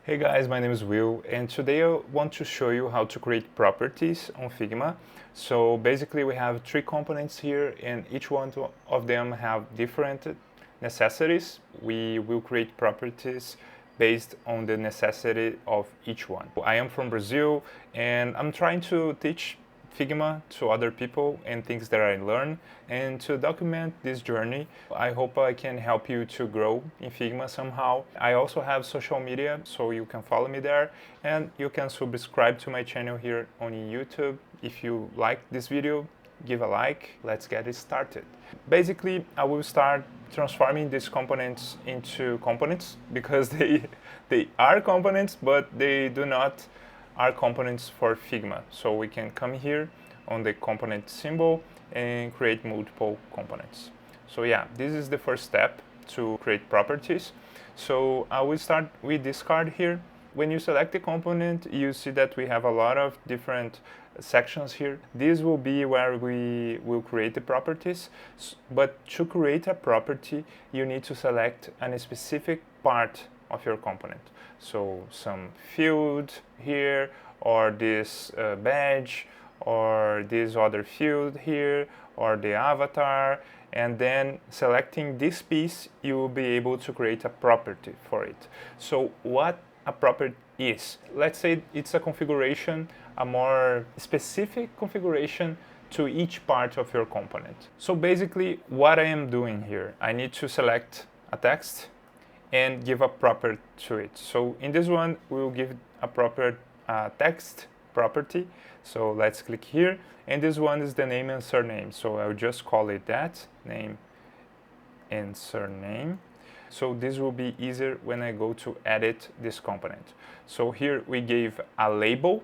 Hey guys, my name is Will, and today I want to show you how to create properties on Figma. So basically we have three components here, and each one of them have different necessities. We will create properties based on the necessity of each one. I am from Brazil, and I'm trying to teach Figma to other people and things that I learn, and to document this journey. I hope I can help you to grow in Figma somehow. I also have social media, so you can follow me there, and you can subscribe to my channel here on YouTube. If you like this video, give a like. Let's get it started. Basically, I will start transforming these components into components because they are components, but they do not are components for Figma. So we can come here on the component symbol and create multiple components. So yeah, this is the first step to create properties. So I will start with this card here. When you select the component, you see that we have a lot of different sections here. This will be where we will create the properties, but to create a property, you need to select a specific part of your component. So some field here, or this badge, or this other field here, or the avatar, and then selecting this piece, you will be able to create a property for it. So what a property is, let's say it's a configuration, a more specific configuration to each part of your component. So basically what I am doing here, I need to select a text and give a property to it. So in this one, we will give a proper text property. So let's click here, and this one is the name and surname. So I'll just call it that, name and surname. So this will be easier when I go to edit this component. So here we gave a label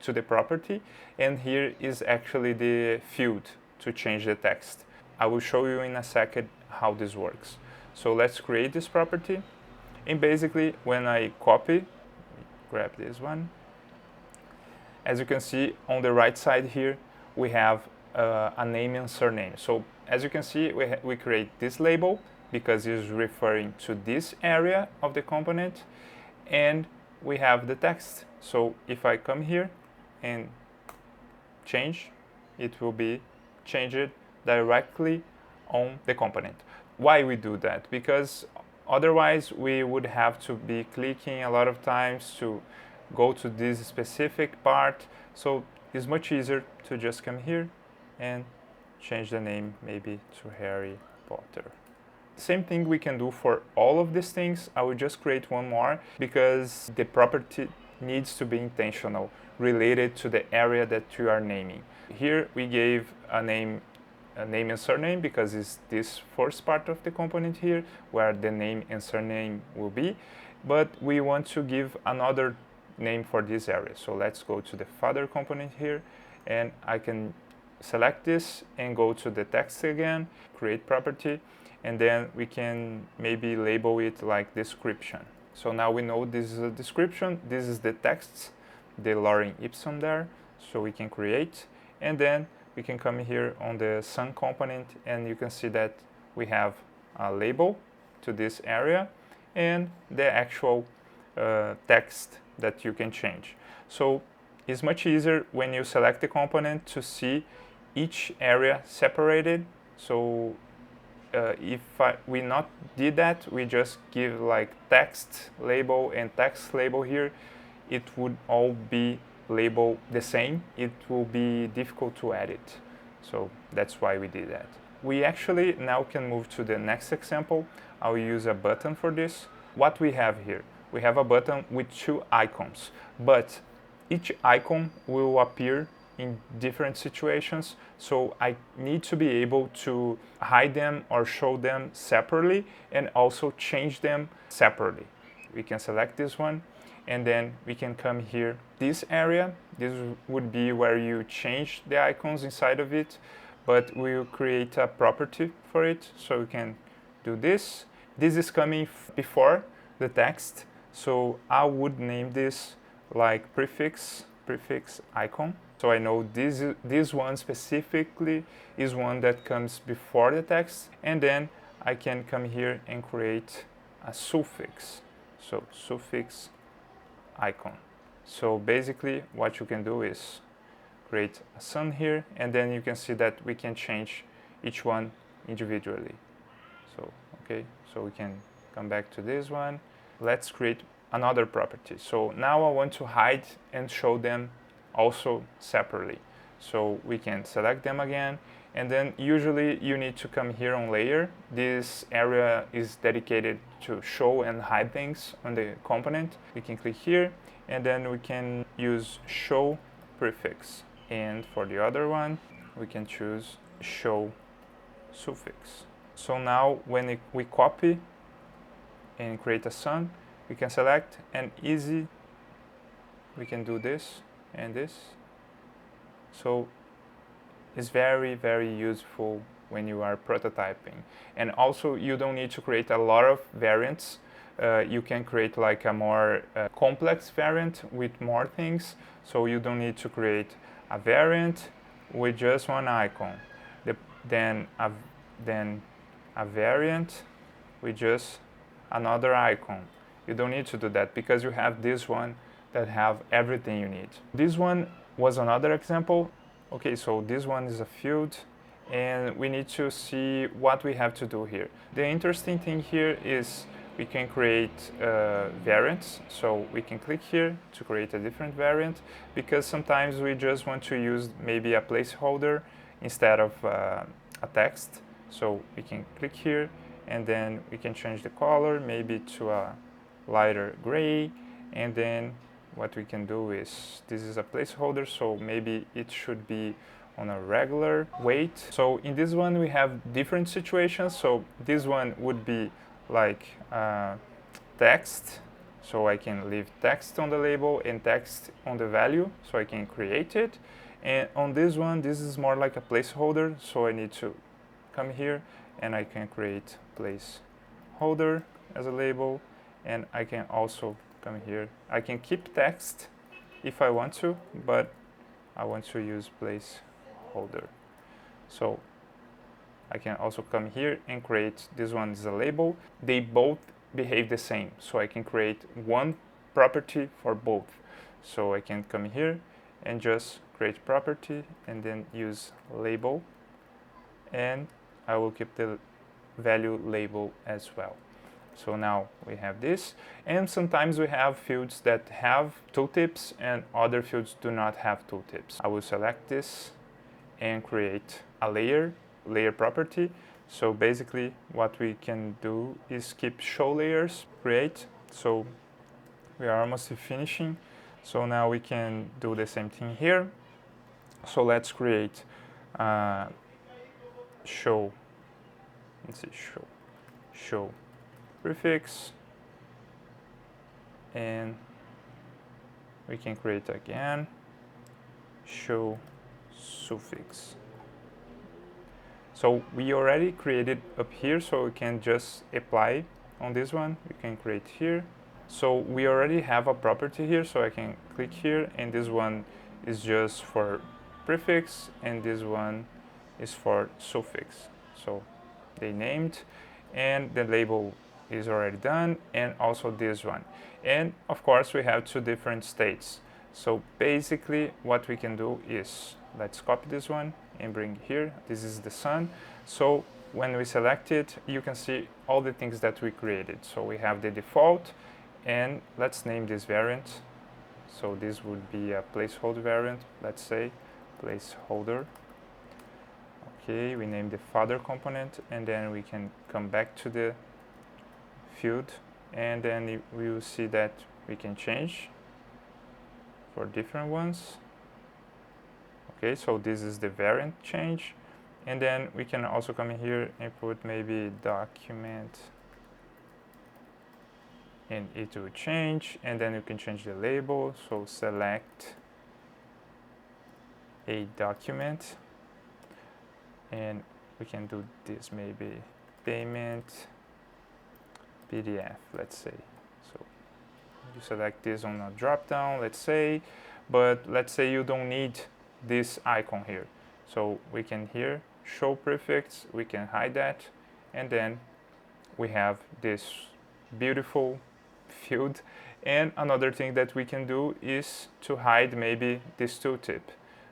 to the property, and here is actually the field to change the text. I will show you in a second how this works. So let's create this property, and basically when I copy, grab this one, as you can see on the right side here, we have a name and surname. So as you can see, we create this label because it's referring to this area of the component, and we have the text. So if I come here and change, it will be changed directly on the component. Why we do that? Because otherwise we would have to be clicking a lot of times to go to this specific part. So it's much easier to just come here and change the name maybe to Harry Potter. Same thing we can do for all of these things. I will just create one more because the property needs to be intentional, related to the area that you are naming. Here we gave a name and surname because it's this first part of the component here where the name and surname will be, but we want to give another name for this area. So let's go to the father component here, and I can select this and go to the text again, create property, and then we can maybe label it like description. So now we know this is a description, this is the text, the lorem ipsum there, so we can create, and then we can come here on the sun component, and you can see that we have a label to this area and the actual text that you can change. So it's much easier when you select the component to see each area separated. So if we not did that, we just give like text label and text label here, it would all be labeled the same. It will be difficult to edit. So that's why we did that. We actually now can move to the next example. I'll use a button for this. What we have here, we have a button with two icons, but each icon will appear in different situations, so I need to be able to hide them or show them separately and also change them separately. We can select this one, and then we can come here, this area. This would be where you change the icons inside of it, but we'll create a property for it. So we can do this. This is coming before the text, so I would name this like prefix icon. So I know this one specifically is one that comes before the text, and then I can come here and create a suffix. So suffix icon. So basically what you can do is create a sun here, and then you can see that we can change each one individually. So okay, so we can come back to this one. Let's create another property. So now I want to hide and show them also separately. So we can select them again, and then usually you need to come here on layer. This area is dedicated to show and hide things on the component. We can click here, and then we can use show prefix. And for the other one, we can choose show suffix. So now when we copy and create a sun, we can select, and easy, we can do this and this. So it's very, very useful when you are prototyping. And also you don't need to create a lot of variants. You can create like a more complex variant with more things. So you don't need to create a variant with just one icon. Then a variant with just another icon. You don't need to do that because you have this one that have everything you need. This one was another example. Okay, so this one is a field, and we need to see what we have to do here. The interesting thing here is we can create variants. So we can click here to create a different variant, because sometimes we just want to use maybe a placeholder instead of a text. So we can click here, and then we can change the color maybe to a lighter gray, and then what we can do is, this is a placeholder, so maybe it should be on a regular weight. So in this one we have different situations. So this one would be like text, so I can leave text on the label and text on the value, so I can create it. And on this one, this is more like a placeholder, so I need to come here and I can create placeholder as a label, and I can also come here. I can keep text if I want to, but I want to use placeholder. So I can also come here and create, this one is a label. They both behave the same, so I can create one property for both. So I can come here and just create property and then use label, and I will keep the value label as well. So now we have this, and sometimes we have fields that have tooltips and other fields do not have tooltips. I will select this and create a layer property. So basically what we can do is keep show layers, create. So we are almost finishing. So now we can do the same thing here. So let's create show, let's see, show prefix, and we can create again show suffix. So we already created up here, so we can just apply on this one. We can create here. So we already have a property here, so I can click here, and this one is just for prefix and this one is for suffix. So they named, and the label is already done, and also this one. And of course we have two different states. So basically what we can do is, let's copy this one and bring here. This is the sun. So when we select it, you can see all the things that we created. So we have the default, and let's name this variant. So this would be a placeholder variant, let's say placeholder. Okay, we name the father component, and then we can come back to the field, and then we will see that we can change for different ones. Okay, so this is the variant change, and then we can also come in here and put maybe document, and it will change, and then you can change the label. So select a document, and we can do this maybe payment PDF, let's say. So you select this on a drop down, let's say, but let's say you don't need this icon here. So we can here show prefix, we can hide that, and then we have this beautiful field, And another thing that we can do is to hide maybe this tooltip.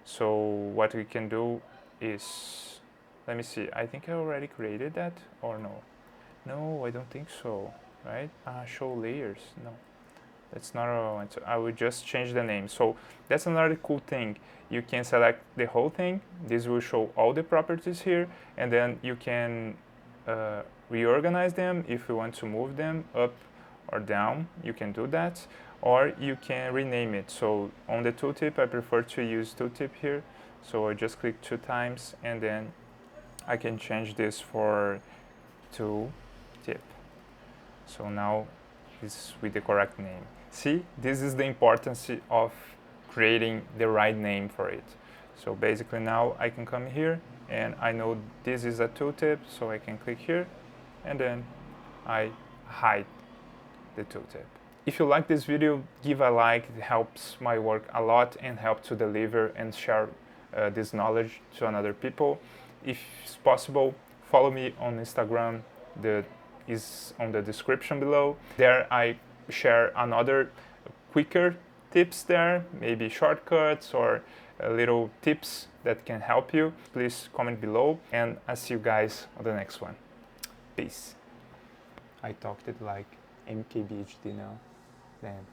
So what we can do is, let me see, I think I already created that or no? No, I don't think so, right? Show layers, no. That's not what I want to. I will just change the name. So that's another cool thing. You can select the whole thing. This will show all the properties here, and then you can reorganize them if you want to move them up or down. You can do that, or you can rename it. So on the tooltip, I prefer to use tooltip here. So I just click 2 times, and then I can change this for tooltip. So now it's with the correct name. See, this is the importance of creating the right name for it. So basically now I can come here and I know this is a tooltip, so I can click here and then I hide the tooltip. If you like this video, give a like. It helps my work a lot and help to deliver and share this knowledge to another people. If it's possible, follow me on Instagram. The is on the description below. There I share another quicker tips there, maybe shortcuts or little tips that can help you. Please comment below and I'll see you guys on the next one. Peace. I talked it like MKBHD now. Damn.